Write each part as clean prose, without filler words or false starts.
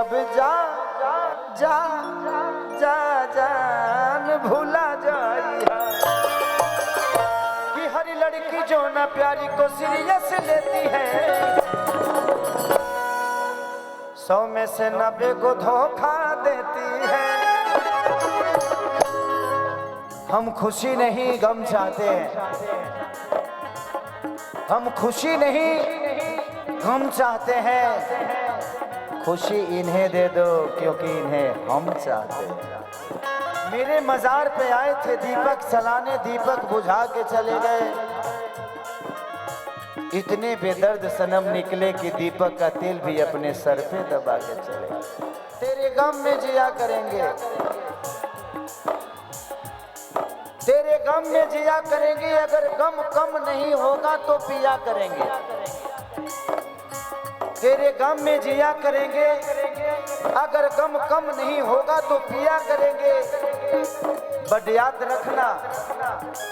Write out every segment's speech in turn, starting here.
अब जा जा जा जान भूला जाइया कि हर लड़की जो ना प्यारी को सीरियस लेती है 100 में से 90 को धोखा देती है। हम खुशी नहीं गम चाहते हैं, हम खुशी नहीं गम चाहते हैं, खुशी इन्हें दे दो क्योंकि इन्हें हम चाहते हैं। मेरे मजार पे आए थे दीपक जलाने, दीपक बुझा के चले गए। इतने बेदर्द सनम निकले कि दीपक का तेल भी अपने सर पे दबा के चले गए। तेरे गम में जिया करेंगे, तेरे गम में जिया करेंगे, अगर गम कम नहीं होगा तो पिया करेंगे। तेरे गम में जिया करेंगे, अगर गम कम नहीं होगा तो पिया करेंगे। बट याद रखना,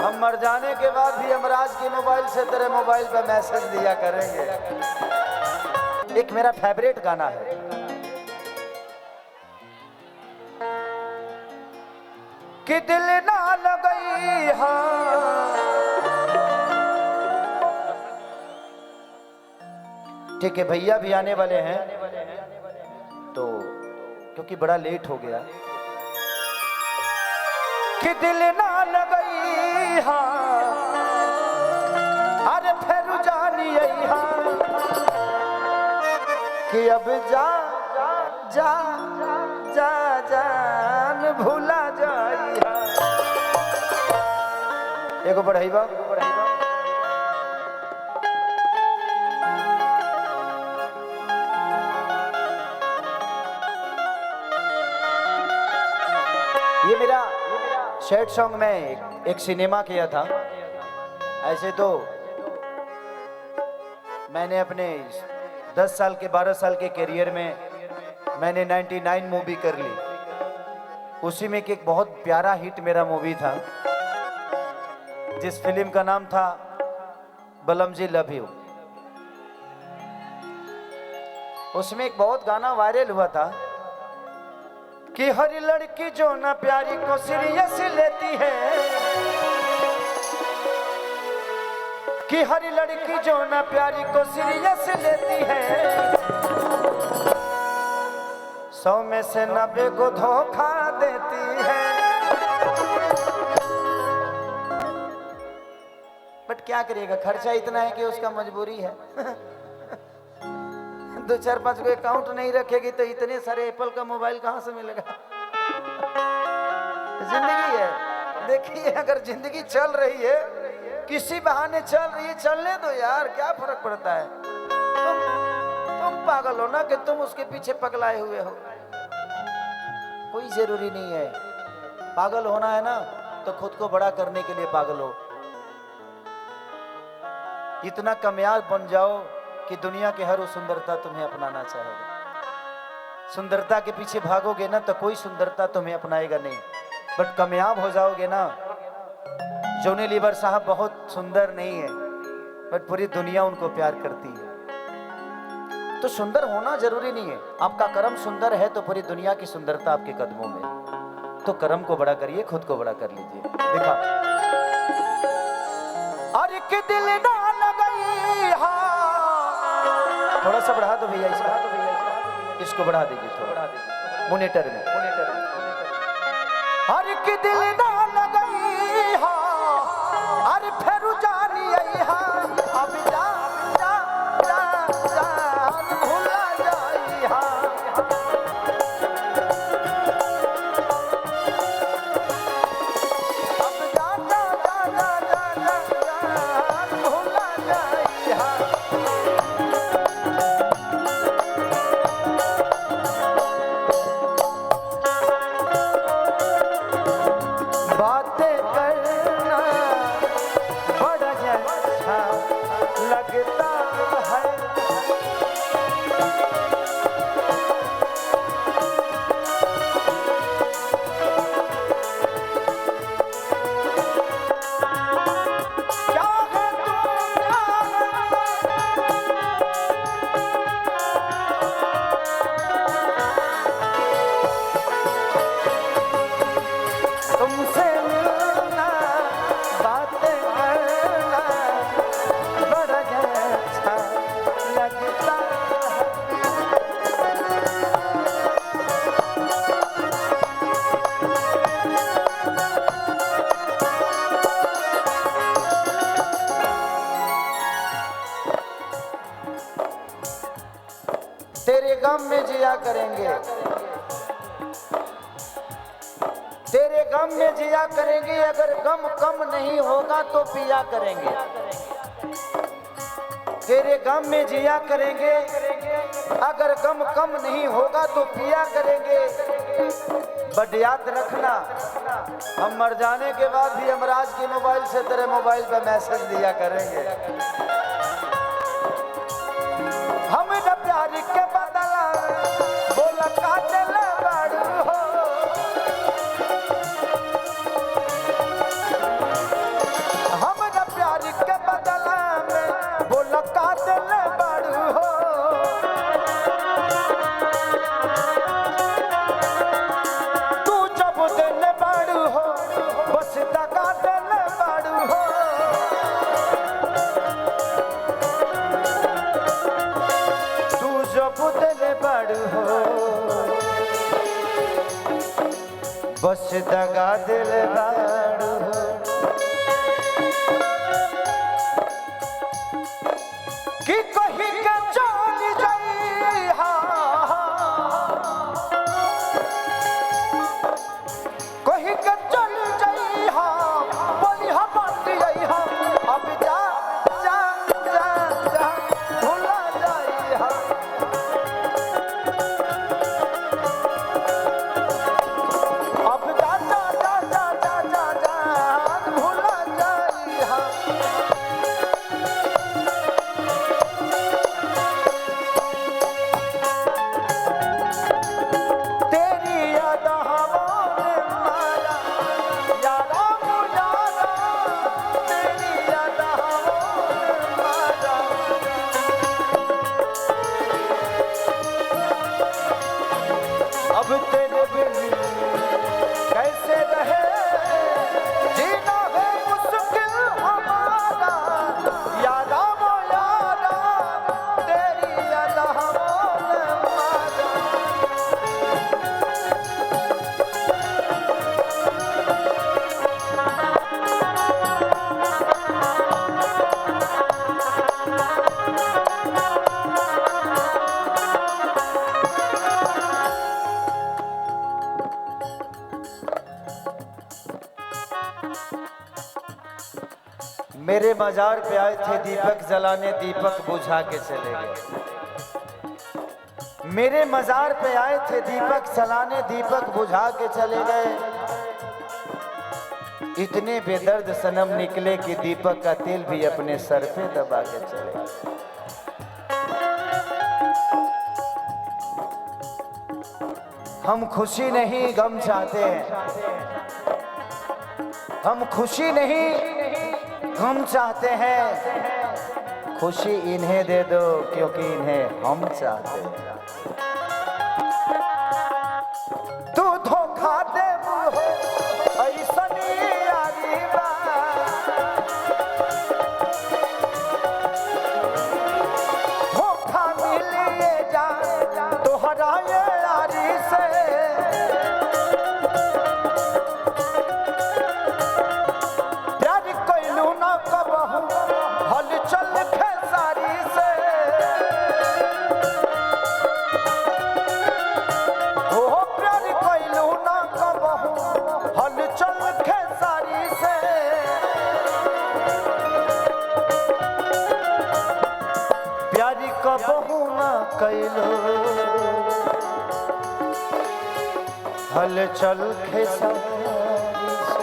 हम मर जाने के बाद भी हमराज के मोबाइल से तेरे मोबाइल पर मैसेज दिया करेंगे। एक मेरा फेवरेट गाना है, कि दिल ना लगई हाँ। ठीक है, भैया भी आने वाले हैं तो क्योंकि बड़ा लेट हो गया। कि दिल ना लगई हाँ, अरे फिर जानी हाँ, कि अब जा जा जा जान भूला जाइया। एगो बढ़ाइबा, ये मेरा शर्ट सॉन्ग में एक सिनेमा किया था। ऐसे तो मैंने अपने 10 साल के 12 साल के करियर में मैंने 99 मूवी कर ली। उसी में एक बहुत प्यारा हिट मेरा मूवी था, जिस फिल्म का नाम था बलम जी लव यू। उसमें एक बहुत गाना वायरल हुआ था कि हर लड़की जो ना प्यारी को सीरियस लेती है, कि हर लड़की जो ना प्यारी को सीरियस लेती है, 100 में से 90 को धोखा देती है। बट क्या करिएगा, खर्चा इतना है कि उसका मजबूरी है। 2-4-5 को अकाउंट नहीं रखेगी तो इतने सारे एप्पल का मोबाइल कहां से मिलेगा। जिंदगी है, देखिए अगर जिंदगी चल रही है, किसी बहाने चल रही है, चलने दो यार, क्या फर्क पड़ता है। तुम पागल हो ना कि तुम उसके पीछे पगलाए हुए हो, कोई जरूरी नहीं है। पागल होना है ना तो खुद को बड़ा करने के लिए पागल हो। इतना कामयाब बन जाओ कि दुनिया के हर सुंदरता तुम्हें अपनाना चाहेगा। सुंदरता के पीछे भागोगे ना तो कोई सुंदरता तुम्हें अपनाएगा नहीं। बट कामयाब हो जाओगे ना, जॉनी लीवर साहब बहुत सुंदर नहीं है बट पूरी दुनिया उनको प्यार करती है। तो सुंदर होना जरूरी नहीं है, आपका कर्म सुंदर है तो पूरी दुनिया की सुंदरता आपके कदमों में। तो कर्म को बड़ा करिए, खुद को बड़ा कर लीजिए। देखा, अरे कि दिल ना लगई हाँ, थोड़ा सा बढ़ा दो भैया, इसको बढ़ा दीजिए थोड़ा मोनिटर में। हर की दिल ना लगई हाँ, अरे फिर जानी आई हाँ, अब जा जा जा जान भूला जाई हाँ। अब जा जा जा जा जा जान भूला जाई हाँ। गम में जिया करेंगे, तेरे गम में जिया करेंगे। अगर गम कम नहीं होगा तो पिया करेंगे, तेरे गम में जिया करेंगे। अगर गम कम नहीं होगा तो पिया करेंगे। बट याद रखना, हम मर जाने के बाद भी यमराज के मोबाइल से तेरे मोबाइल पे मैसेज दिया करेंगे। हम न प्यार के बदला बोला काटल बाड़ू हो, हम न प्यार के बदला में बोला काटल बाड़ू हो। तू जब दिल बाड़ू हो बस दगा दिल बाड़ू हो। तू जब दिल बाड़ू हो बस दगा दिल बाड़ू हो। कि कहीं के चल जाई कहीं के चल जाई बोली हम बात आई अब जा जा जा जा भुला जाई अब जा जा जा जा जा जा जा भुला जाई। तेरी याद हवा में मारा यारा मुझारा, तेरी याद हवा में मारा। अब तेरे बिन कैसे रहे, जीना है मुश्किल हमारा। यारा वो यारा, तेरी याद हवा में मारा। मेरे मजार पे आए थे दीपक जलाने, दीपक बुझा के चले गए। मेरे मजार पे आए थे दीपक जलाने, दीपक बुझा के चले गए। इतने बेदर्द सनम निकले कि दीपक का तेल भी अपने सर पे दबा के चले गए। हम खुशी नहीं गम चाहते हैं, हम खुशी नहीं हम चाहते हैं। खुशी इन्हें दे दो क्योंकि इन्हें हम चाहते हैं। तू धोखा दे हो ऐसनी यारी बा, धोखा मिलिए जा तोहरा ये यारी से। हलचल खेसारी से ओ प्यार कैलू ना कबहू, हलचल खेसारी से। प्यार कबहू ना कैलू हलचल खेसारी से।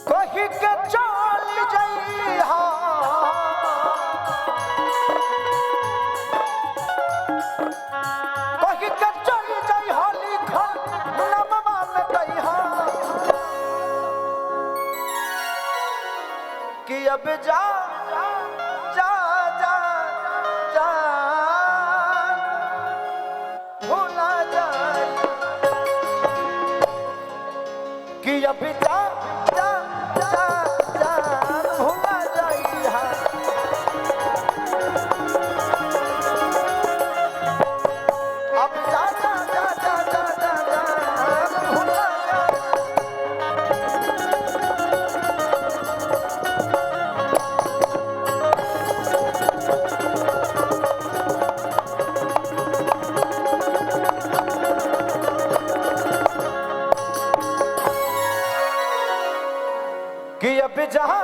कहीं के चल जाई कहीं के चल जाई होली खल नमवा में गई कि अब जा जा जा जा भूला जाए कि अब जा जा जा जा भूला जाई। अब जा जा जा जा जा जा जा भूला जाई। में जहां